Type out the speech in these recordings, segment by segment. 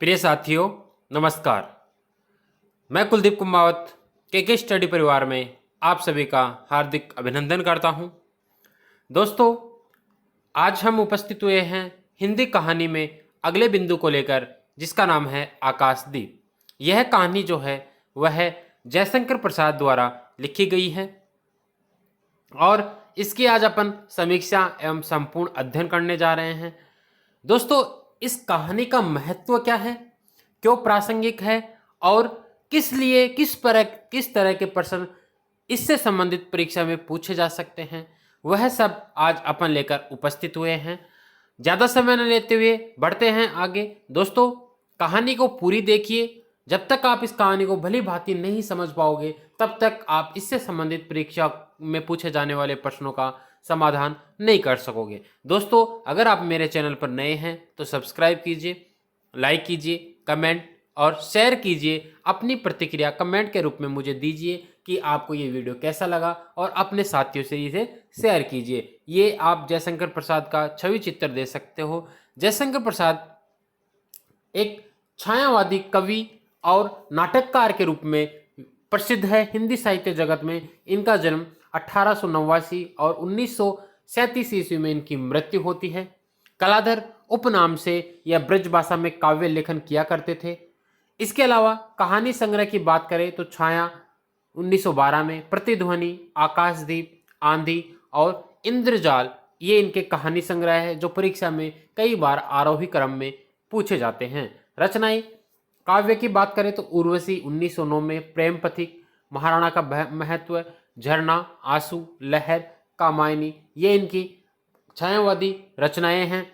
प्रिय साथियों, नमस्कार। मैं कुलदीप कुमावत के स्टडी परिवार में आप सभी का हार्दिक अभिनंदन करता हूं। दोस्तों, आज हम उपस्थित हुए हैं हिंदी कहानी में अगले बिंदु को लेकर, जिसका नाम है आकाशदीप। यह कहानी जो है वह जयशंकर प्रसाद द्वारा लिखी गई है और इसकी आज अपन समीक्षा एवं संपूर्ण अध्ययन करने जा रहे हैं। दोस्तों, इस कहानी का महत्व क्या है, क्यों प्रासंगिक है और किस लिए किस तरह के प्रश्न इससे संबंधित परीक्षा में पूछे जा सकते हैं, वह सब आज अपन लेकर उपस्थित हुए हैं। ज़्यादा समय न लेते हुए बढ़ते हैं आगे। दोस्तों, कहानी को पूरी देखिए। जब तक आप इस कहानी को भली भांति नहीं समझ पाओगे, तब तक आप इससे संबंधित परीक्षा में पूछे जाने वाले प्रश्नों का समाधान नहीं कर सकोगे। दोस्तों, अगर आप मेरे चैनल पर नए हैं तो सब्सक्राइब कीजिए, लाइक कीजिए, कमेंट और शेयर कीजिए। अपनी प्रतिक्रिया कमेंट के रूप में मुझे दीजिए कि आपको ये वीडियो कैसा लगा और अपने साथियों से इसे शेयर कीजिए। ये आप जयशंकर प्रसाद का छवि चित्र दे सकते हो। जयशंकर प्रसाद एक छायावादी कवि और नाटककार के रूप में प्रसिद्ध है हिंदी साहित्य जगत में। इनका जन्म 1889 और 1937 ईस्वी में इनकी मृत्यु होती है। कलाधर उपनाम से यह ब्रज भाषा में काव्य लेखन किया करते थे। इसके अलावा कहानी संग्रह की बात करें तो छाया 1912 में, प्रतिध्वनि, आकाशदीप, आंधी और इंद्रजाल ये इनके कहानी संग्रह है जो परीक्षा में कई बार आरोही क्रम में पूछे जाते हैं। रचनाएं काव्य की बात करें तो उर्वशी 1909 में, प्रेम पथिक, महाराणा का महत्व, झरना, आंसू, लहर, कामायनी ये इनकी छायावादी रचनाएं हैं।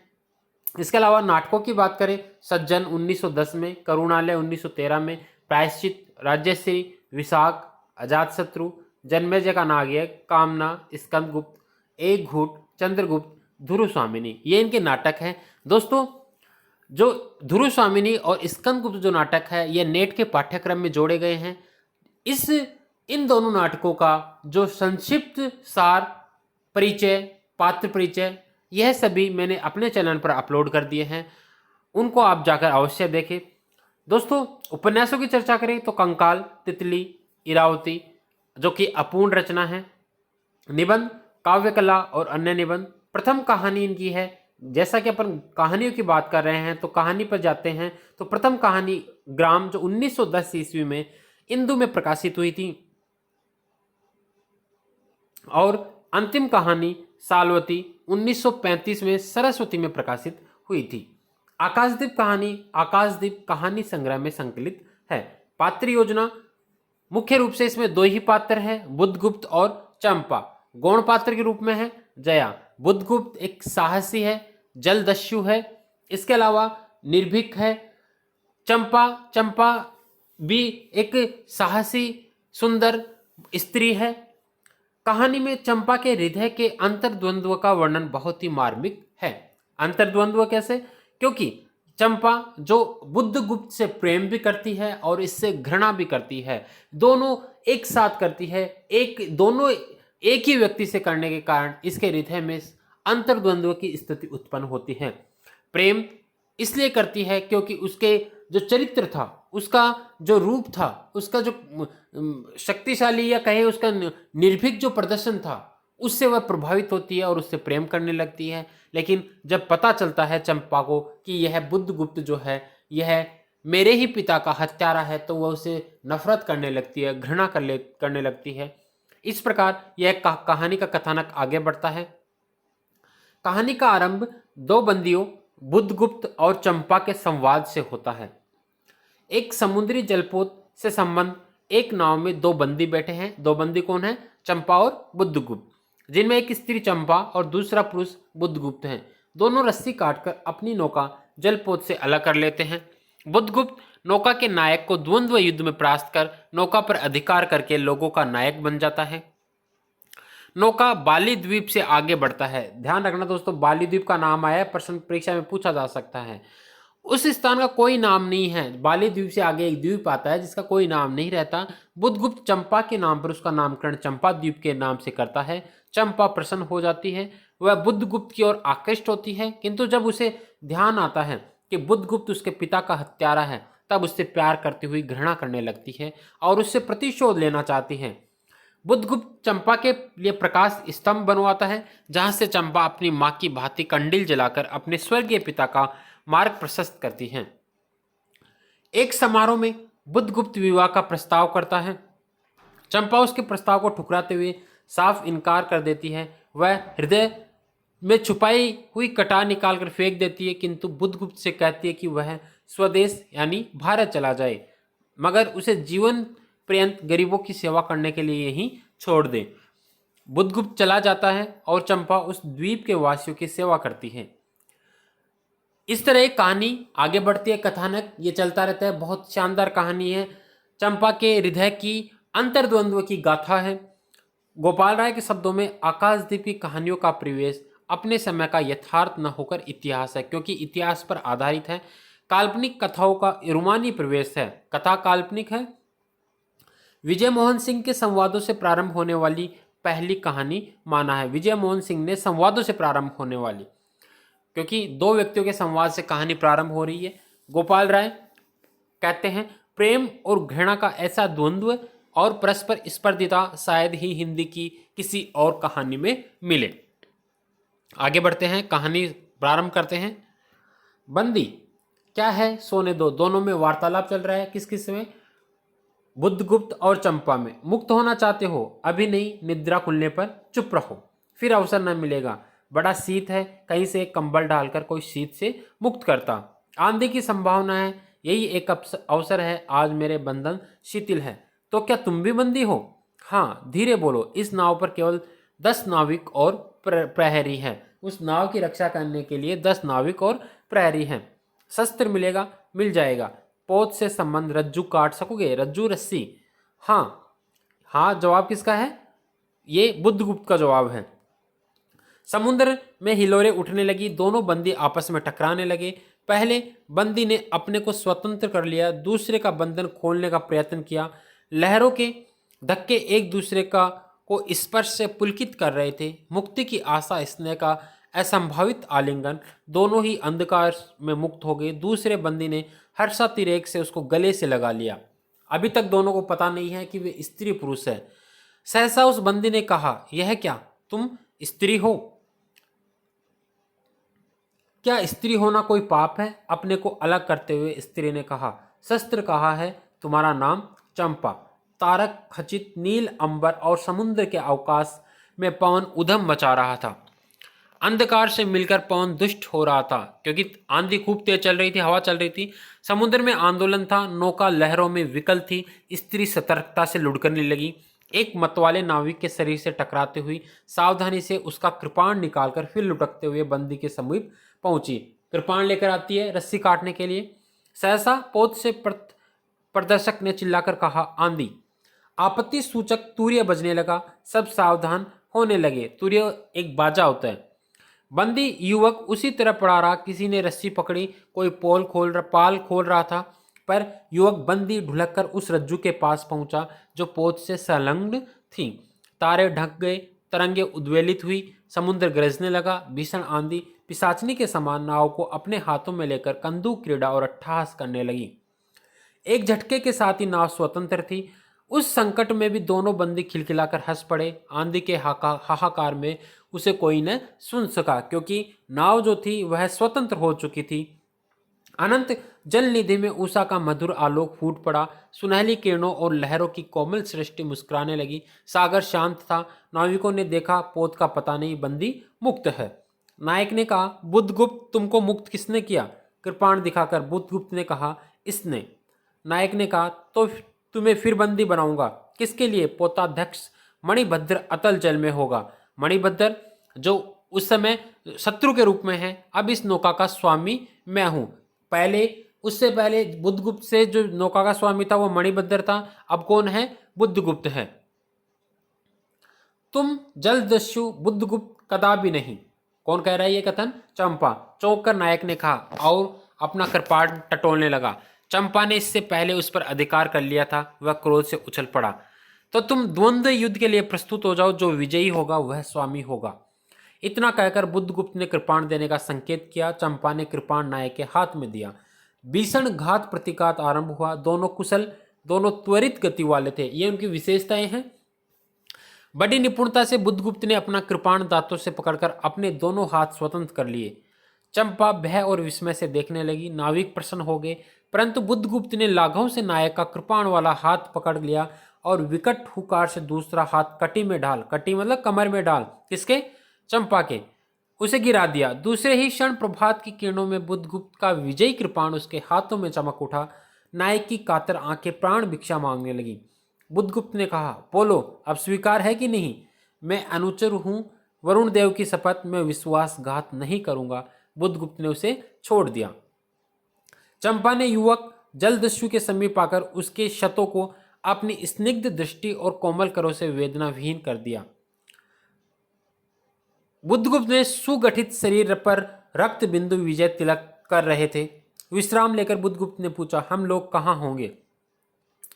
इसके अलावा नाटकों की बात करें, सज्जन 1910 में, करुणालय 1913 में, प्रायश्चित, राज्यश्री, विशाख, अजातशत्रु, जन्मेजय का नागयक, कामना, स्कंदगुप्त, एक घूट, चंद्रगुप्त, धुरुस्वामिनी ये इनके नाटक हैं। दोस्तों, जो धुरुस्वामिनी और स्कंदगुप्त जो नाटक है ये नेट के पाठ्यक्रम में जोड़े गए हैं। इन दोनों नाटकों का जो संक्षिप्त सार, परिचय, पात्र परिचय, यह सभी मैंने अपने चैनल पर अपलोड कर दिए हैं, उनको आप जाकर अवश्य देखें। दोस्तों, उपन्यासों की चर्चा करें तो कंकाल, तितली, इरावती जो कि अपूर्ण रचना है, निबंध, काव्य कला और अन्य निबंध। प्रथम कहानी इनकी है। जैसा कि अपन कहानियों की बात कर रहे हैं तो कहानी पर जाते हैं तो प्रथम कहानी ग्राम जो 1910 ईस्वी में इंदु में प्रकाशित हुई थी और अंतिम कहानी सालवती 1935 में सरस्वती में प्रकाशित हुई थी। आकाशदीप कहानी संग्रह में संकलित है। पात्र योजना मुख्य रूप से इसमें दो ही पात्र है, बुद्धगुप्त और चंपा। गौण पात्र के रूप में है जया। बुद्धगुप्त एक साहसी है, जलदस्यु है। इसके अलावा निर्भीक है। चंपा भी एक साहसी सुंदर स्त्री है। कहानी में चंपा के हृदय के अंतर्द्वंद्व का वर्णन बहुत ही मार्मिक है। अंतर्द्वंद्व कैसे? क्योंकि चंपा जो बुद्धगुप्त से प्रेम भी करती है और इससे घृणा भी करती है, दोनों एक साथ करती है। दोनों एक ही व्यक्ति से करने के कारण इसके हृदय में अंतर्द्वंद्व की स्थिति उत्पन्न होती है। प्रेम इसलिए करती है क्योंकि उसके जो चरित्र था, उसका जो रूप था, उसका जो शक्तिशाली या कहे उसका निर्भीक जो प्रदर्शन था, उससे वह प्रभावित होती है और उससे प्रेम करने लगती है। लेकिन जब पता चलता है चंपा को कि यह बुद्धगुप्त जो है यह मेरे ही पिता का हत्यारा है, तो वह उसे नफरत करने लगती है, घृणा करने लगती है। इस प्रकार यह कहानी का कथानक आगे बढ़ता है। कहानी का आरंभ दो बंदियों बुद्धगुप्त और चंपा के संवाद से होता है। एक समुद्री जलपोत से संबंध, एक नाव में दो बंदी बैठे हैं। दो बंदी कौन है? चंपा और बुद्धगुप्त, जिनमें एक स्त्री चंपा और दूसरा पुरुष बुद्धगुप्त हैं। दोनों रस्सी काटकर अपनी नौका जलपोत से अलग कर लेते हैं। बुद्धगुप्त नौका के नायक को द्वंद्व युद्ध में परास्त कर नौका पर अधिकार करके लोगों का नायक बन जाता है। नौका बाली द्वीप से आगे बढ़ता है। ध्यान रखना दोस्तों, बाली द्वीप का नाम आया है, प्रश्न परीक्षा में पूछा जा सकता है। उस स्थान का कोई नाम नहीं है। बाली द्वीप से आगे एक द्वीप आता है जिसका कोई नाम नहीं रहता। बुद्धगुप्त चंपा के नाम पर उसका नामकरण चंपा द्वीप के नाम से करता है। चंपा प्रसन्न हो जाती है, वह बुद्धगुप्त की ओर आकृष्ट होती है, किंतु जब उसे ध्यान आता है कि बुद्धगुप्त उसके पिता का हत्यारा है, तब उससे प्यार करती हुई घृणा करने लगती है और उससे प्रतिशोध लेना चाहती है। बुद्धगुप्त चंपा के लिए प्रकाश स्तंभ बनवाता है, जहां से चंपा अपनी मां की भांति कंडील जलाकर अपने स्वर्गीय पिता का मार्ग प्रशस्त करती है। एक समारोह में बुद्धगुप्त विवाह का प्रस्ताव करता है। चंपा उसके प्रस्ताव को ठुकराते हुए साफ इनकार कर देती है। वह हृदय में छुपाई हुई कटार निकालकर फेंक देती है, किंतु बुद्धगुप्त से कहती है कि वह स्वदेश यानी भारत चला जाए, मगर उसे जीवन पर्यंत गरीबों की सेवा करने के लिए यहीं छोड़ दे। बुद्धगुप्त चला जाता है और चंपा उस द्वीप के वासियों की सेवा करती है। इस तरह एक कहानी आगे बढ़ती है, कथानक ये चलता रहता है। बहुत शानदार कहानी है। चंपा के हृदय की अंतर्द्वंद्व की गाथा है। गोपाल राय के शब्दों में आकाशदीप की कहानियों का परिवेश अपने समय का यथार्थ न होकर इतिहास है, क्योंकि इतिहास पर आधारित है। काल्पनिक कथाओं का रोमानी प्रवेश है। कथा काल्पनिक है। विजय मोहन सिंह के संवादों से प्रारंभ होने वाली पहली कहानी माना है। विजय मोहन सिंह ने संवादों से प्रारंभ होने वाली, क्योंकि दो व्यक्तियों के संवाद से कहानी प्रारंभ हो रही है। गोपाल राय कहते हैं, प्रेम और घृणा का ऐसा द्वंद्व और परस्पर स्पर्धिता शायद ही हिंदी की किसी और कहानी में मिले। आगे बढ़ते हैं, कहानी प्रारंभ करते हैं। बंदी क्या है, सोने दो। दोनों में वार्तालाप चल रहा है। किस किस में? बुद्धगुप्त और चंपा में। मुक्त होना चाहते हो? अभी नहीं, निद्रा खुलने पर चुप रहो, फिर अवसर न मिलेगा। बड़ा शीत है, कहीं से एक कंबल डालकर कोई शीत से मुक्त करता। आंधी की संभावना है, यही एक अवसर है। आज मेरे बंधन शिथिल है। तो क्या तुम भी बंदी हो? हाँ, धीरे बोलो। इस नाव पर केवल 10 नाविक और प्रहरी है। उस नाव की रक्षा करने के लिए 10 नाविक और प्रहरी हैं। शस्त्र मिलेगा? मिल जाएगा। पोत से संबंध, रज्जू काट सकोगे? रज्जू रस्सी? हाँ। हाँ जवाब किसका है? ये बुद्धगुप्त का जवाब है। समुद्र में हिलोरें उठने लगी। दोनों बंदी आपस में टकराने लगे। पहले बंदी ने अपने को स्वतंत्र कर लिया, दूसरे का बंधन खोलने का प्रयत्न किया। लहरों के धक्के एक दूसरे का को स्पर्श से पुलकित कर रहे थे। मुक्ति की आशा, स्नेह का असंभावित आलिंगन, दोनों ही अंधकार में मुक्त हो गए। दूसरे बंदी ने हर्षातिरेक से उसको गले से लगा लिया। अभी तक दोनों को पता नहीं है कि वे स्त्री पुरुष है। सहसा उस बंदी ने कहा, यह क्या, तुम स्त्री हो? क्या स्त्री होना कोई पाप है? अपने को अलग करते हुए स्त्री ने कहा, शस्त्र कहा है, तुम्हारा नाम चंपा। तारक खचित नील अंबर और समुद्र के अवकाश में पवन उधम मचा रहा था। अंधकार से मिलकर पवन दुष्ट हो रहा था, क्योंकि आंधी खूब तेज चल रही थी, हवा चल रही थी। समुद्र में आंदोलन था, नौका लहरों में विकल थी। स्त्री सतर्कता से लुढ़कने लगी। एक मतवाले नाविक के शरीर से टकराते हुई सावधानी से उसका कृपाण निकालकर फिर लुढ़कते हुए बंदी के समीप पहुंची। कृपाण लेकर आती है रस्सी काटने के लिए। सहसा पोत से प्रदर्शक ने चिल्लाकर कहा, आंधी। आपत्ति सूचक तूर्य बजने लगा। सब सावधान होने लगे। तूर्य एक बाजा होता है। बंदी युवक उसी तरह पड़ा रहा। किसी ने रस्सी पकड़ी, कोई पाल खोल रहा था, पर युवक बंदी ढुलक कर उस रज्जू के पास पहुंचा जो पोत से संलग्न थी। तारे ढक गए, तरंगे उद्वेलित हुई, समुद्र गरजने लगा। भीषण आंधी पिशाचनी के समान नाव को अपने हाथों में लेकर कंदूक क्रीड़ा और अट्टहास करने लगी। एक झटके के साथ ही नाव स्वतंत्र थी। उस संकट में भी दोनों बंदी खिलखिलाकर हंस पड़े। आंधी के हाहाकार में उसे कोई न सुन सका, क्योंकि नाव जो थी वह स्वतंत्र हो चुकी थी। अनंत जल निधि में उषा का मधुर आलोक फूट पड़ा। सुनहली किरणों और लहरों की कोमल सृष्टि मुस्कुराने लगी। सागर शांत था। नाविकों ने देखा, पोत का पता नहीं, बंदी मुक्त है। नायक ने कहा, बुद्धगुप्त, तुमको मुक्त किसने किया? कृपाण दिखाकर बुद्धगुप्त ने कहा, इसने। नायक ने कहा, तो तुम्हें फिर बंदी बनाऊंगा। किसके लिए? पोताध्यक्ष मणिभद्र अतल जल में होगा। मणिभद्र जो उस समय शत्रु के रूप में है, अब इस नौका का स्वामी मैं हूं। उससे पहले बुद्धगुप्त से जो नौका का स्वामी था वो मणिभद्र था। अब कौन है? बुद्धगुप्त है। तुम जलदस्यु बुद्धगुप्त कदापि नहीं। कौन कह रहा है ये कथन? चंपा। चौंक कर नायक ने कहा और अपना कृपाण टटोलने लगा। चंपा ने इससे पहले उस पर अधिकार कर लिया था। वह क्रोध से उछल पड़ा। तो तुम द्वंद्व युद्ध के लिए प्रस्तुत हो जाओ। जो विजयी होगा वह स्वामी होगा। इतना कहकर बुद्धगुप्त ने कृपाण देने का संकेत किया। चंपा ने कृपाण नायक के हाथ में दिया। भीषण घात प्रतिघात आरंभ हुआ। दोनों कुशल, दोनों त्वरित गति वाले थे। ये उनकी विशेषताएं हैं। बड़ी निपुणता से बुद्धगुप्त ने अपना कृपाण दांतों से पकड़कर अपने दोनों हाथ स्वतंत्र कर लिए। चंपा भय और विस्मय से देखने लगी। नाविक प्रसन्न हो गए, परंतु बुद्धगुप्त ने लाघव से नायक का कृपाण वाला हाथ पकड़ लिया और विकट हुकार से दूसरा हाथ कटी में डाल, कटी मतलब कमर में डाल, किसके? चंपा के, उसे गिरा दिया। दूसरे ही क्षण प्रभात की किरणों में बुद्धगुप्त का विजयी कृपाण उसके हाथों में चमक उठा। नायक की कातर आंखें प्राण भिक्षा मांगने लगी। बुद्धगुप्त ने कहा, बोलो, अब स्वीकार है कि नहीं? मैं अनुचर हूं, वरुण देव की शपथ, मैं विश्वासघात नहीं करूंगा। बुद्धगुप्त ने उसे छोड़ दिया। चंपा ने युवक जलदस्यु के समीप आकर उसके क्षतों को अपनी स्निग्ध दृष्टि और कोमल करों से वेदनाविहीन कर दिया। बुद्धगुप्त ने सुगठित शरीर पर रक्त बिंदु विजय तिलक कर रहे थे। विश्राम लेकर बुद्धगुप्त ने पूछा, हम लोग कहाँ होंगे?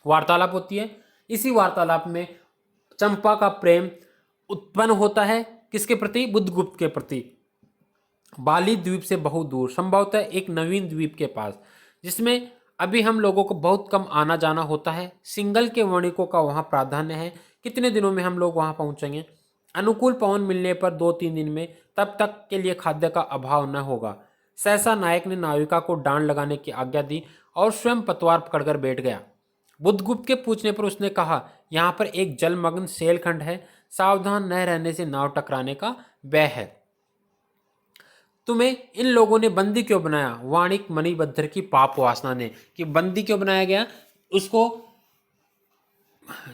वार्तालाप होती है। इसी वार्तालाप में चंपा का प्रेम उत्पन्न होता है। किसके प्रति? बुद्धगुप्त के प्रति। बाली द्वीप से बहुत दूर, संभवतः एक नवीन द्वीप के पास, जिसमें अभी हम लोगों को बहुत कम आना जाना होता है। सिंगल के वणिकों का वहाँ प्राधान्य है। कितने दिनों में हम लोग वहाँ पहुँचेंगे? अनुकूल पवन मिलने पर 2-3 दिन में, तब तक के लिए खाद्य का अभाव न होगा। सहसा नायक ने नाविका को डांड लगाने की आज्ञा दी और स्वयं पतवार पकड़कर बैठ गया। बुद्धगुप्त के पूछने पर उसने कहा, यहाँ पर एक जलमग्न सेलखंड है, सावधान न रहने से नाव टकराने का भय है। तुम्हें इन लोगों ने बंदी क्यों बनाया? वाणिक मणिभद्र की पाप वासना ने। कि बंदी क्यों बनाया गया? उसको,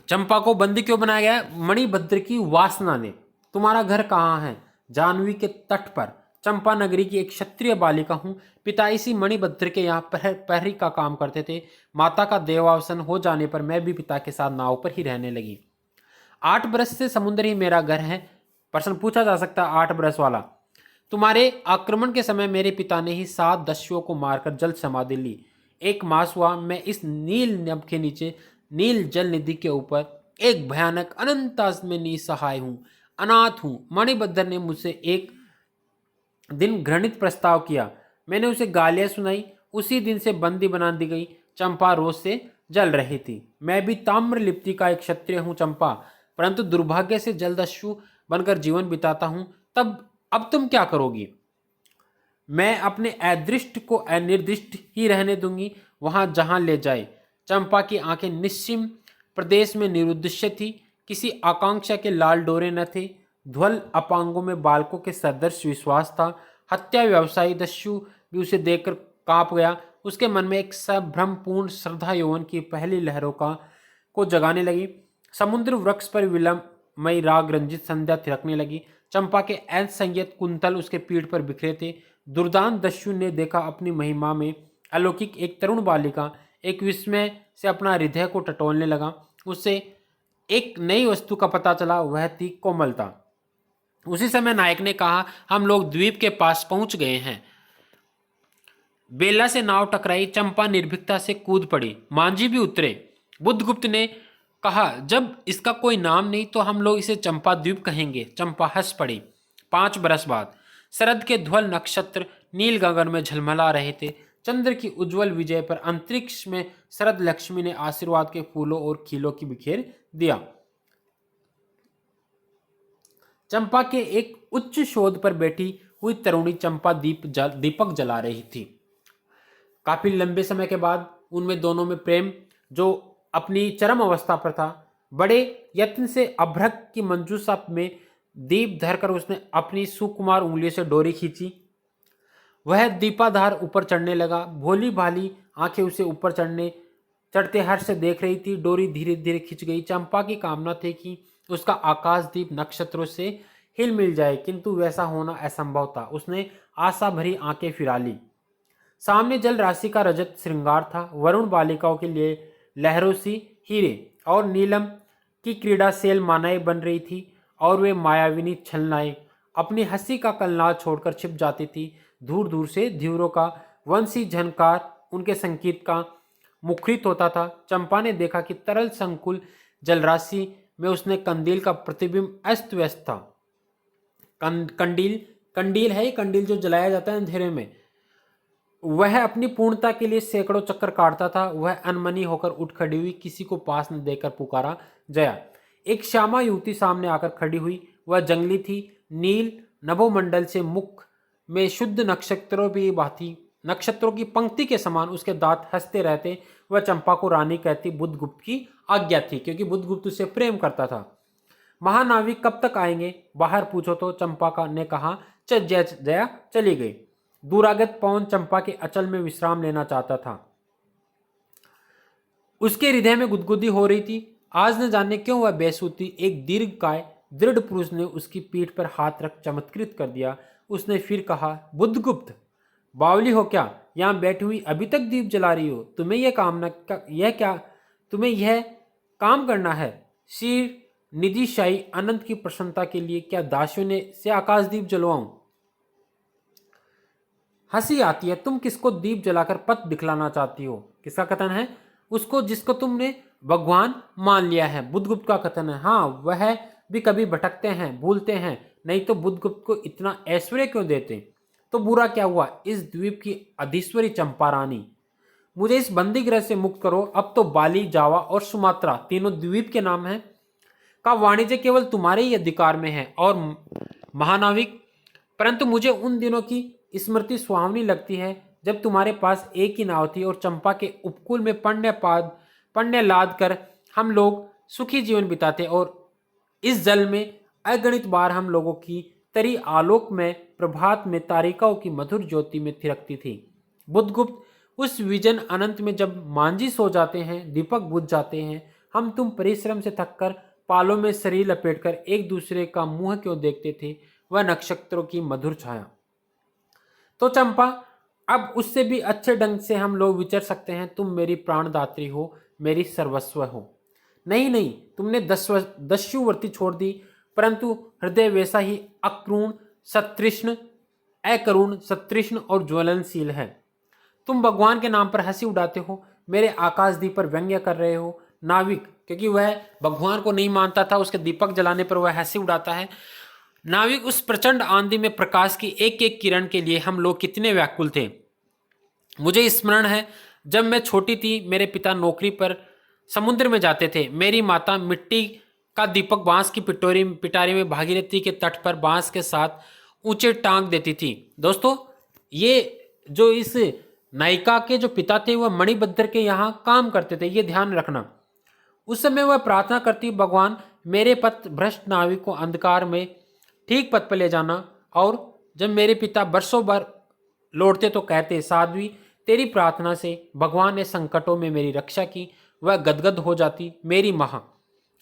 चंपा को बंदी क्यों बनाया गया? मणिभद्र की वासना ने। तुम्हारा घर कहाँ है? जाह्नवी के तट पर। चंपा नगरी की एक क्षत्रिय बालिका हूँ। पिता इसी मणिभद्र के यहाँ प्रहरी का काम करते थे। माता का देवावसान हो जाने पर मैं भी पिता के साथ नाव पर ही रहने लगी। 8 बरस से समुद्र ही मेरा घर है। प्रश्न पूछा जा सकता है 8 बरस वाला। तुम्हारे आक्रमण के समय मेरे पिता ने ही 7 दस्युओं को मारकर जल समाधि ली। 1 मास हुआ मैं इस नील नभ के नीचे, नील जल निधि के ऊपर एक भयानक अनंत में निसहाय हूँ, अनाथ हूँ। मणिभद्र ने मुझसे एक दिन घृणित प्रस्ताव किया। मैंने उसे गालियां सुनाई। उसी दिन से बंदी बना दी गई। चंपा रोज से जल रही थी। मैं भी ताम्र लिप्ति का एक क्षत्रिय हूँ चंपा, परंतु दुर्भाग्य से जलदस्यु बनकर जीवन बिताता हूँ। अब तुम क्या करोगी? मैं अपने अदृष्ट को अनिर्दिष्ट ही रहने दूंगी, वहां जहां ले जाए। चंपा की आंखें निश्चिम प्रदेश में निरुद्देश्य थी। किसी आकांक्षा के लाल डोरे न थे। ध्वल अपांगों में बालकों के सदृश विश्वास था। हत्या व्यवसायी दस्यु भी उसे देखकर कांप गया। उसके मन में एक संभ्रमपूर्ण श्रद्धा यौवन की पहली लहरों को जगाने लगी। समुद्र वृक्ष पर विलंबमयी राग रंजित संध्या थिरकने लगी। चंपा के ऐश संयत कुंतल उसके पीठ पर बिखरे थे। दुर्दांत दस्यु ने देखा अपनी महिमा में अलौकिक एक तरुण बालिका। एक विस्मय से अपना हृदय को टटोलने लगा। उससे एक नई वस्तु का पता चला, वह थी कोमलता। उसी समय नायक ने कहा, हम लोग द्वीप के पास पहुंच गए हैं। बेला से नाव टकराई। चंपा निर्भीकता से कूद पड़ी। मांझी भी उतरे। बुद्धगुप्त ने कहा, जब इसका कोई नाम नहीं तो हम लोग इसे चंपा द्वीप कहेंगे। चंपा हंस पड़ी। 5 बरस बाद शरद के ध्वल नक्षत्र नील गगन में झलमला रहे थे। चंद्र की उज्जवल विजय पर अंतरिक्ष में शरद लक्ष्मी ने आशीर्वाद के फूलों और खीलों की बिखेर दिया। चंपा के एक उच्च शोध पर बैठी हुई तरुणी चंपा दीपक जला रही थी। काफी लंबे समय के बाद उनमें दोनों में प्रेम जो अपनी चरम अवस्था पर था। बड़े यत्न से अभ्रक की मंजूषा में दीप धरकर उसने अपनी सुकुमार उंगलियों से डोरी खींची। वह दीपाधार ऊपर चढ़ने लगा। भोली भाली आंखें उसे ऊपर चढ़ते हर्ष से देख रही थी। डोरी धीरे धीरे खिंच गई। चंपा की कामना थी कि उसका आकाशदीप नक्षत्रों से हिल मिल जाए, किंतु वैसा होना असंभव था। उसने आशा भरी आंखें फिरा ली। सामने जल राशि का रजत श्रृंगार था। वरुण बालिकाओं के लिए लहरों सी हीरे और नीलम की क्रीड़ा सेल मानाएं बन रही थी और वे मायाविनी छलनाएं अपनी हंसी का कलनाद छोड़कर छिप जाती थी। दूर दूर से ध्युरों का वंशी झनकार उनके संगीत का मुखरित होता था। चंपा ने देखा कि तरल संकुल जलराशि में उसने कंदील का प्रतिबिंब अस्त व्यस्त था। कंडील, कंडील है, कंडील जो जलाया जाता है अंधेरे में, वह अपनी पूर्णता के लिए सैकड़ों चक्कर काटता था। वह अनमनी होकर उठ खड़ी हुई, किसी को पास न देकर पुकारा, जया। एक श्यामा युवती सामने आकर खड़ी हुई। वह जंगली थी, नील नभोमंडल से मुख में शुद्ध नक्षत्रों की पंक्ति के समान उसके दांत हंसते रहते। वह चंपा को रानी कहती बुद्धगुप्त की आज्ञा थी, क्योंकि बुद्धगुप्त उससे प्रेम करता था। महानाविक कब तक आएंगे, बाहर पूछो तो, चंपा का ने कहा। जया चली गई। दूरागत पवन चंपा के अचल में विश्राम लेना चाहता था। उसके हृदय में गुदगुदी हो रही थी। आज न जाने क्यों वह बेसुधी। एक दीर्घकाय दृढ़ पुरुष ने उसकी पीठ पर हाथ रख चमत्कृत कर दिया। उसने फिर कहा, बुद्धगुप्त, बावली हो क्या? यहां बैठी हुई अभी तक दीप जला रही हो? तुम्हें यह काम करना है? श्री निधिशाही अनंत की प्रसन्नता के लिए क्या दासियों ने से आकाशदीप जलवाऊं? हंसी आती है। तुम किसको दीप जलाकर पथ दिखलाना चाहती हो? किसका कथन है? उसको जिसको तुमने भगवान मान लिया है। बुद्धगुप्त का कथन है। हाँ, वह भी कभी भटकते हैं, भूलते हैं, नहीं तो बुद्धगुप्त को इतना ऐश्वर्य क्यों देते? तो बुरा क्या हुआ? इस द्वीप की अधीश्वरी चंपा रानी, मुझे इस बंदी गृह से मुक्त करो। अब तो बाली, जावा और सुमात्रा तीनों द्वीप के नाम हैं का वाणिज्य केवल तुम्हारे ही अधिकार में है। और महानाविक, परंतु मुझे उन दिनों की स्मृति सुहावनी लगती है जब तुम्हारे पास एक ही नाव थी और चंपा के उपकूल में पण्य लाद कर हम लोग सुखी जीवन बिताते, और इस जल में अगणित बार हम लोगों की तरी आलोक में प्रभात में तारिकाओं की मधुर ज्योति में थिरकती थी। बुद्धगुप्त, उस विजन अनंत में जब मांझी सो जाते हैं, दीपक बुझ जाते हैं, हम तुम परिश्रम से थककर पालों में शरीर लपेटकर एक दूसरे का मुंह क्यों देखते थे? वह नक्षत्रों की मधुर छाया। तो चंपा, अब उससे भी अच्छे ढंग से हम लोग विचर सकते हैं। तुम मेरी प्राणदात्री हो, मेरी सर्वस्व हो। नहीं नहीं, तुमने दस्युवर्ती छोड़ दी, परंतु हृदय वैसा ही अकरुण सतृष्ण और ज्वलनशील है। तुम भगवान के नाम पर हंसी उड़ाते हो, मेरे आकाशदीप पर व्यंग्य कर रहे हो। नाविक, क्योंकि वह भगवान को नहीं मानता था, उसके दीपक जलाने पर वह हंसी उड़ाता है। नाविक, उस प्रचंड आंधी में प्रकाश की एक एक किरण के लिए हम लोग कितने व्याकुल थे। मुझे स्मरण है, जब मैं छोटी थी, मेरे पिता नौकरी पर समुद्र में जाते थे। मेरी माता मिट्टी का दीपक बांस की पिटारी में भागीरथी के तट पर बांस के साथ ऊंचे टांग देती थी। दोस्तों, ये जो इस नायिका के जो पिता थे, वह मणिभद्र के यहाँ काम करते थे, ये ध्यान रखना। उस समय वह प्रार्थना करती, भगवान, मेरे पथ भ्रष्ट नाविक को अंधकार में ठीक पथ पर ले जाना। और जब मेरे पिता बरसों बार लौटते तो कहते, साध्वी, तेरी प्रार्थना से भगवान ने संकटों में मेरी रक्षा की। वह गदगद हो जाती। मेरी माँ,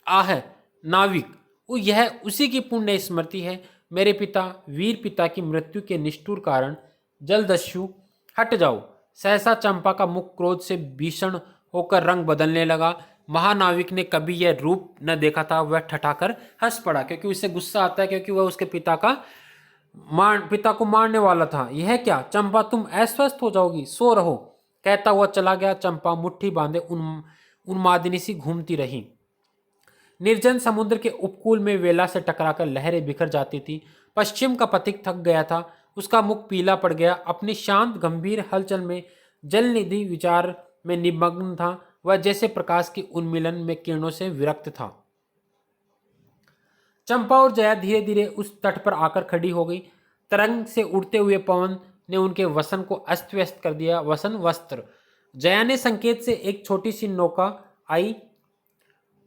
आह नाविक, यह उसी की पुण्य स्मृति है। मेरे पिता, वीर पिता की मृत्यु के निष्ठुर कारण जलदस्यु, हट जाओ। सहसा चंपा का मुख क्रोध से भीषण होकर रंग बदलने लगा। महानाविक ने कभी यह रूप न देखा था। वह ठठाकर हंस पड़ा, क्योंकि उसे गुस्सा आता है, क्योंकि वह उसके पिता को मारने वाला था। यह क्या चंपा, तुम अस्वस्थ हो जाओगी, सो रहो। कहता हुआ चला गया। चंपा मुट्ठी बांधे उन्मादिनी सी घूमती रही। निर्जन समुद्र के उपकूल में वेला से टकराकर लहरें बिखर जाती थी। पश्चिम का पथिक थक गया था, उसका मुख पीला पड़ गया। अपनी शांत गंभीर हलचल में जलनिधि विचार में निमग्न था। वह जैसे प्रकाश की उन्मिलन में किरणों से विरक्त था। चंपा और जया धीरे धीरे उस तट पर आकर खड़ी हो गई। तरंग से उड़ते हुए पवन ने उनके वसन को अस्त व्यस्त कर दिया। वसन वस्त्र। जया ने संकेत से एक छोटी सी नौका आई।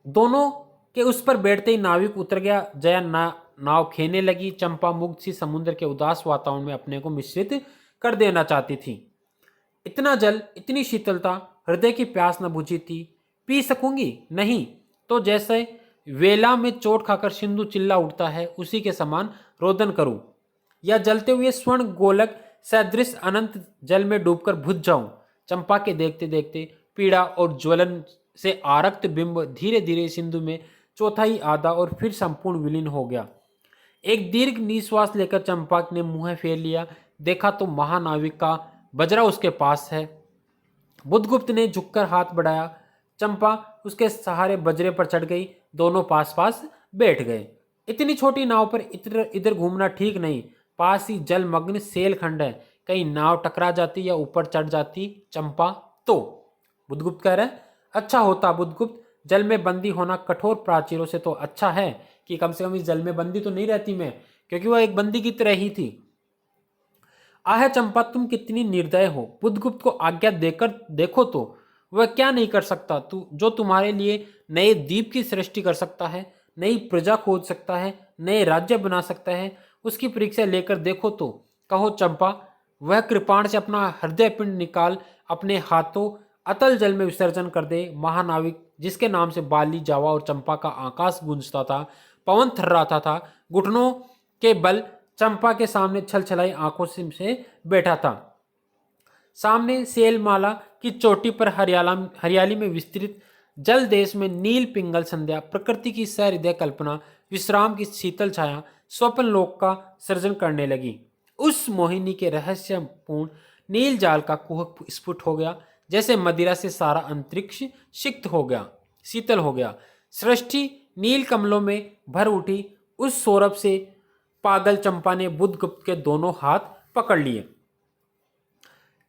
दोनों के उस पर बैठते ही नाविक उतर गया। जया नाव खेने लगी। चंपा मुग्ध सी समुद्र के उदास वातावरण में अपने को मिश्रित कर देना चाहती थी। इतना जल, इतनी शीतलता, हृदय की प्यास न बुझी थी। पी सकूंगी? नहीं तो जैसे वेला में चोट खाकर सिंधु चिल्ला उठता है, उसी के समान रोदन करूं, या जलते हुए स्वर्ण गोलक सदृश अनंत जल में डूबकर बुझ जाऊं। चंपा के देखते देखते पीड़ा और ज्वलन से आरक्त बिंब धीरे धीरे सिंधु में चौथाई आधा और फिर संपूर्ण विलीन हो गया। एक दीर्घ निश्वास लेकर चंपा ने मुंह फेर लिया। देखा तो महानाविक का बजरा उसके पास है। बुद्धगुप्त ने झुककर हाथ बढ़ाया। चंपा उसके सहारे बजरे पर चढ़ गई। दोनों पास पास बैठ गए। इतनी छोटी नाव पर इधर इधर घूमना ठीक नहीं, पास ही जलमग्न सेल खंड है, कहीं नाव टकरा जाती या ऊपर चढ़ जाती चंपा तो। बुद्धगुप्त कह रहे हैं, अच्छा होता बुद्धगुप्त, जल में बंदी होना कठोर प्राचीरों से तो अच्छा है कि कम से कम इस जल में बंदी तो नहीं रहती मैं, क्योंकि वह एक बंदी की तरह ही थी। आह चंपा, तुम कितनी निर्दय हो। बुद्धगुप्त को आज्ञा देकर देखो तो वह क्या नहीं कर सकता, तू जो तुम्हारे लिए नए द्वीप की सृष्टि कर सकता है, नई प्रजा खोज सकता है, नए राज्य बना सकता है, उसकी परीक्षा लेकर देखो तो। कहो चंपा, वह कृपाण से अपना हृदय पिंड निकाल अपने हाथों अतल जल में विसर्जन कर दे। महानाविक जिसके नाम से बाली, जावा और चंपा का आकाश गूंजता था, पवन थर्राता था, घुटनों के बल चंपा के सामने छल छलाई आंखों से बैठा था। सामने सेलमाला की चोटी पर हरियाली में विस्तृत जल देश में नील पिंगल संध्या, प्रकृति की सहृदय कल्पना, विश्राम की शीतल छाया, स्वप्न लोक का सृजन करने लगी। उस मोहिनी के रहस्यपूर्ण नील जाल का कुहक स्फुट हो गया, जैसे मदिरा से सारा अंतरिक्ष सिक्त हो गया, शीतल हो गया। सृष्टि नील कमलों में भर उठी। उस सौरभ से पागल चंपा ने बुद्धगुप्त के दोनों हाथ पकड़ लिए।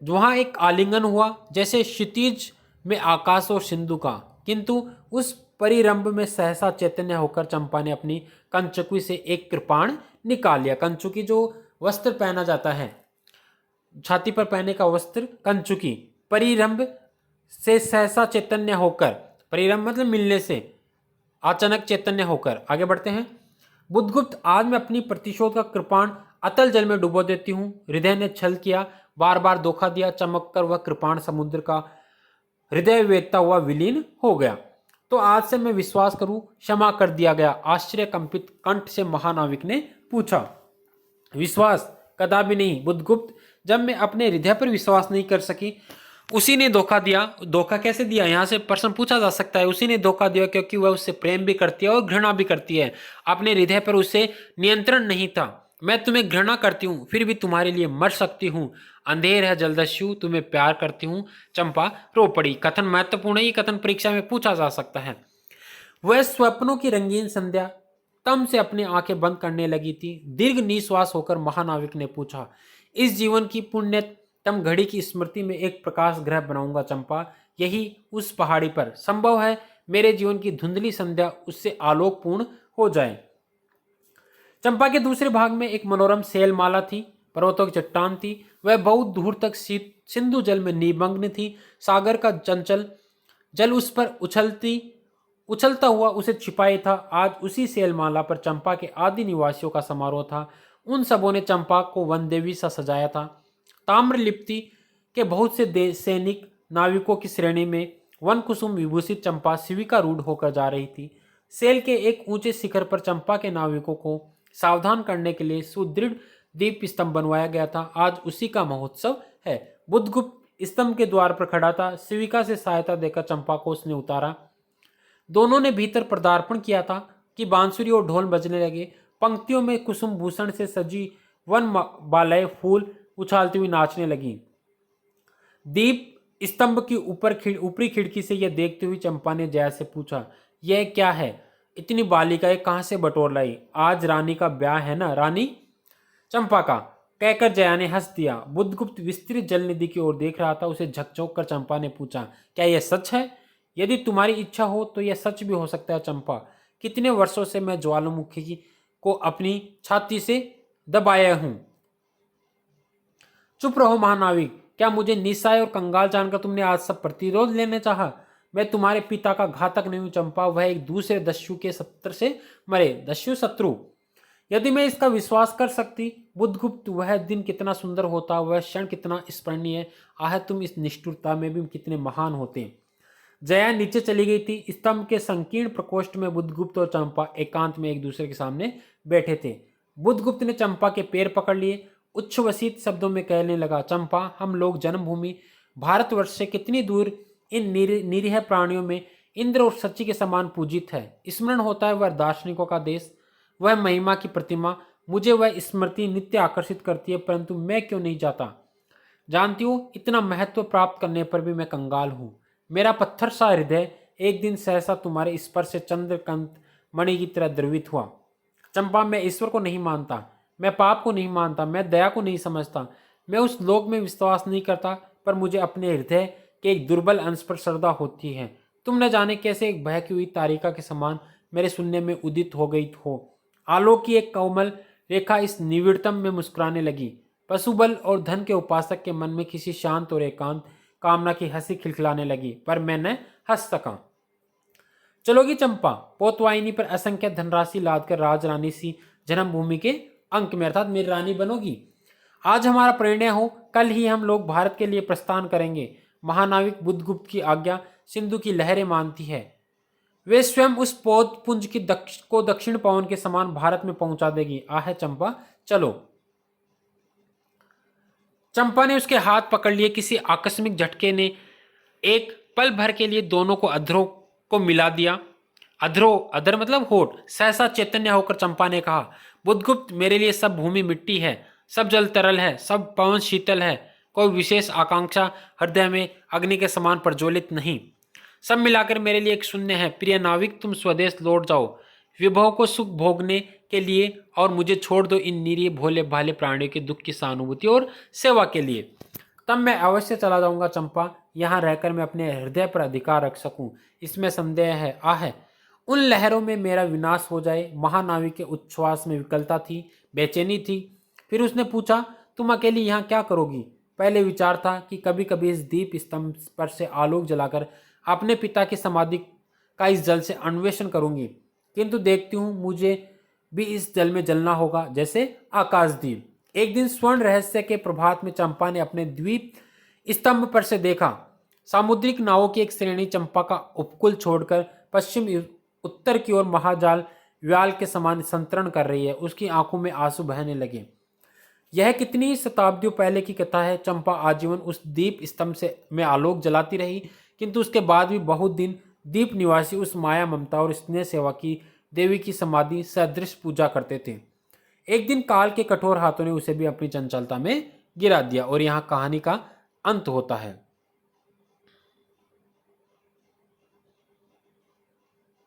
वहां एक आलिंगन हुआ, जैसे क्षितिज में आकाश और सिंधु का। किंतु उस परिरंभ में सहसा चैतन्य होकर चंपा ने अपनी कंचुकी से एक कृपाण निकाल लिया। कंचुकी जो वस्त्र पहना जाता है, छाती पर पहने का वस्त्र कंचुकी। परिरंभ से सहसा चैतन्य होकर, परिरंभ मतलब मिलने से, अचानक चैतन्य होकर। आगे बढ़ते हैं। बुद्धगुप्त, आज मैं अपनी प्रतिशोध का कृपाण अतल जल में डुबो देती हूँ। हृदय ने छल किया, बार बार धोखा दिया, चमक कर वह कृपाण समुद्र का हृदय वेदता हुआ विलीन हो गया। तो आज से मैं विश्वास करूं, क्षमा कर दिया गया। आश्चर्य कंपित कंठ से महानाविक ने पूछा। विश्वास कदापि नहीं बुद्धगुप्त, जब मैं अपने हृदय पर विश्वास नहीं कर सकी, उसी ने धोखा दिया। धोखा कैसे दिया, यहाँ से प्रश्न पूछा जा सकता है। उसी ने धोखा दिया क्योंकि वह उससे प्रेम भी करती है और घृणा भी करती है। अपने हृदय पर उसे नियंत्रण नहीं था। मैं तुम्हें घृणा करती हूँ, फिर भी तुम्हारे लिए मर सकती हूँ। अंधेर है जलदस्यु, तुम्हें प्यार करती हूँ। चंपा रो पड़ी। कथन महत्वपूर्ण है, ये कथन परीक्षा में पूछा जा सकता है। वह स्वप्नों की रंगीन संध्या तम से अपनी आंखें बंद करने लगी थी। दीर्घ निश्वास होकर महानाविक ने पूछा, इस जीवन की पुण्यतम घड़ी की स्मृति में एक प्रकाश ग्रह बनाऊंगा चंपा, यही उस पहाड़ी पर संभव है। मेरे जीवन की धुंधली संध्या उससे आलोकपूर्ण हो जाए। चंपा के दूसरे भाग में एक मनोरम शैलमाला थी, पर्वतों की चट्टान थी। वह बहुत दूर तक सिंधु जल में निमग्न थी। सागर का चंचल जल उस पर उछलता हुआ उसे छिपाए था। आज उसी शैलमाला पर चंपा के आदि निवासियों का समारोह था। उन सबों ने चंपा को वनदेवी सा सजाया था। ताम्रलिप्ति के बहुत से सैनिक नाविकों की श्रेणी में वन कुसुम विभूषित चंपा शिविका रूढ़ होकर जा रही थी। सेल के एक ऊंचे शिखर पर चंपा के नाविकों को सावधान करने के लिए सुदृढ़ दीप स्तंभ बनवाया गया था। आज उसी का महोत्सव है। बुद्धगुप्त स्तंभ के द्वार पर खड़ा था। शिविका से सहायता देकर चंपा को उसने उतारा। दोनों ने भीतर पदार्पण किया था कि बांसुरी और ढोल बजने लगे। पंक्तियों में कुसुम भूषण से सजी वन बालाएं फूल उछालती हुई नाचने लगी। दीप स्तंभ की ऊपरी खिड़की से यह देखती हुई चंपा ने जया से पूछा, यह क्या है? इतनी बालिकाएं कहां से बटोर लाई? आज रानी का ब्याह है ना रानी? चंपा का कहकर जया ने हंस दिया। बुद्धगुप्त विस्तृत जल निधि की ओर देख रहा था। उसे झकझोक कर चंपा ने पूछा, क्या यह सच है? यदि तुम्हारी इच्छा हो तो यह सच भी हो सकता है चंपा। कितने वर्षों से मैं ज्वालामुखी को अपनी छाती से दबाया हूं। चुप रहो महानाविक, क्या मुझे निस्सहाय और कंगाल जानकर तुमने आज सब प्रतिरोध लेने चाहा? मैं तुम्हारे पिता का घातक नहीं हूं चंपा, वह एक दूसरे दस्यु के सत्र से मरे। दस्यु शत्रु? यदि मैं इसका विश्वास कर सकती बुद्धगुप्त, वह दिन कितना सुंदर होता, वह क्षण कितना स्मरणीय। आह, तुम इस निष्ठुरता में भी कितने महान होते। जया नीचे चली गई थी। स्तंभ के संकीर्ण प्रकोष्ठ में बुद्धगुप्त और चंपा एकांत में एक दूसरे के सामने बैठे थे। बुद्धगुप्त ने चंपा के पैर पकड़ लिए। उच्छ्वसित शब्दों में कहने लगा, चंपा, हम लोग जन्मभूमि भारतवर्ष से कितनी दूर इन निरीह प्राणियों में इंद्र और सची के समान पूजित है। स्मरण होता है वह दार्शनिकों का देश, वह महिमा की प्रतिमा। मुझे वह स्मृति नित्य आकर्षित करती है, परंतु मैं क्यों नहीं जाता? जानती हूँ, इतना महत्व प्राप्त करने पर भी मैं कंगाल हूँ। मेरा पत्थर सा हृदय एक दिन सहसा तुम्हारे स्पर्श से चंद्रकांत मणि की तरह द्रवित हुआ। चंपा, मैं ईश्वर को नहीं मानता, मैं पाप को नहीं मानता, मैं दया को नहीं समझता, मैं उस लोक में विश्वास नहीं करता, पर मुझे अपने हृदय के एक दुर्बल अंश पर श्रद्धा होती है। तुम न जाने कैसे एक बहकी हुई तारिका के समान मेरे शून्य में उदित हो गई हो। आलोक की एक कोमल रेखा इस निविड़तम में मुस्कुराने लगी। पशुबल और धन के उपासक के मन में किसी शांत और एकांत कामना की हंसी खिलखिलाने लगी, पर मैं न हंस सका। चलोगी चंपा, पोतवाहिनी पर असंख्य धनराशि लादकर राजरानी सी जन्मभूमि के अंक में अर्थात मेरी रानी बनोगी। आज हमारा परिणय हो, कल ही हम लोग भारत के लिए प्रस्थान करेंगे। महानाविक बुद्धगुप्त की आज्ञा सिंधु की लहरें मानती है। वे स्वयं उस पौध पुंज की को दक्षिण पवन के समान भारत में पहुंचा देगी। आहे चंपा, चलो। चंपा ने उसके हाथ पकड़ लिए। किसी आकस्मिक झटके ने एक पल भर के लिए दोनों को अधरों को मिला दिया। अधर मतलब होठ। सहसा चैतन्य होकर चंपा ने कहा, बुद्धगुप्त, मेरे लिए सब भूमि मिट्टी है, सब जल तरल है, सब पवन शीतल है, कोई विशेष आकांक्षा हृदय में अग्नि के समान प्रज्वलित नहीं। सब मिलाकर मेरे लिए एक शून्य है। प्रिय नाविक, तुम स्वदेश लौट जाओ विभव को सुख भोगने के लिए, और मुझे छोड़ दो इन निरीह भोले भाले प्राणियों के दुख की सहानुभूति और सेवा के लिए। तब मैं अवश्य चला जाऊंगा चंपा, यहाँ रहकर मैं अपने हृदय पर अधिकार रख सकूं, इसमें संदेह है। आहे, उन लहरों में मेरा विनाश हो जाए। महानाविक के उच्छ्वास में विकलता थी, बेचैनी थी। फिर उसने पूछा, तुम अकेली यहाँ क्या करोगी? पहले विचार था कि कभी कभी इस दीप स्तंभ पर से आलोक जलाकर अपने पिता की समाधि का इस जल से अन्वेषण करूंगी, किंतु देखती हूँ मुझे भी इस जल में जलना होगा जैसे आकाशदीप। एक दिन स्वर्ण रहस्य के प्रभात में चंपा ने अपने द्वीप स्तंभ पर से देखा। सामुद्रिक नावों की एक श्रेणी चंपा का उपकूल छोड़कर पश्चिम उत्तर की ओर महाजाल व्याल के समान संतरण कर रही है। उसकी आंखों में आंसू बहने लगे। यह कितनी शताब्दियों पहले की कथा है। चंपा आजीवन उस दीप स्तंभ से में आलोक जलाती रही, किंतु उसके बाद भी बहुत दिन दीप निवासी उस माया, ममता और स्नेह सेवा की देवी की समाधि सदृश पूजा करते थे। एक दिन काल के कठोर हाथों ने उसे भी अपनी चंचलता में गिरा दिया, और यहाँ कहानी का अंत होता है।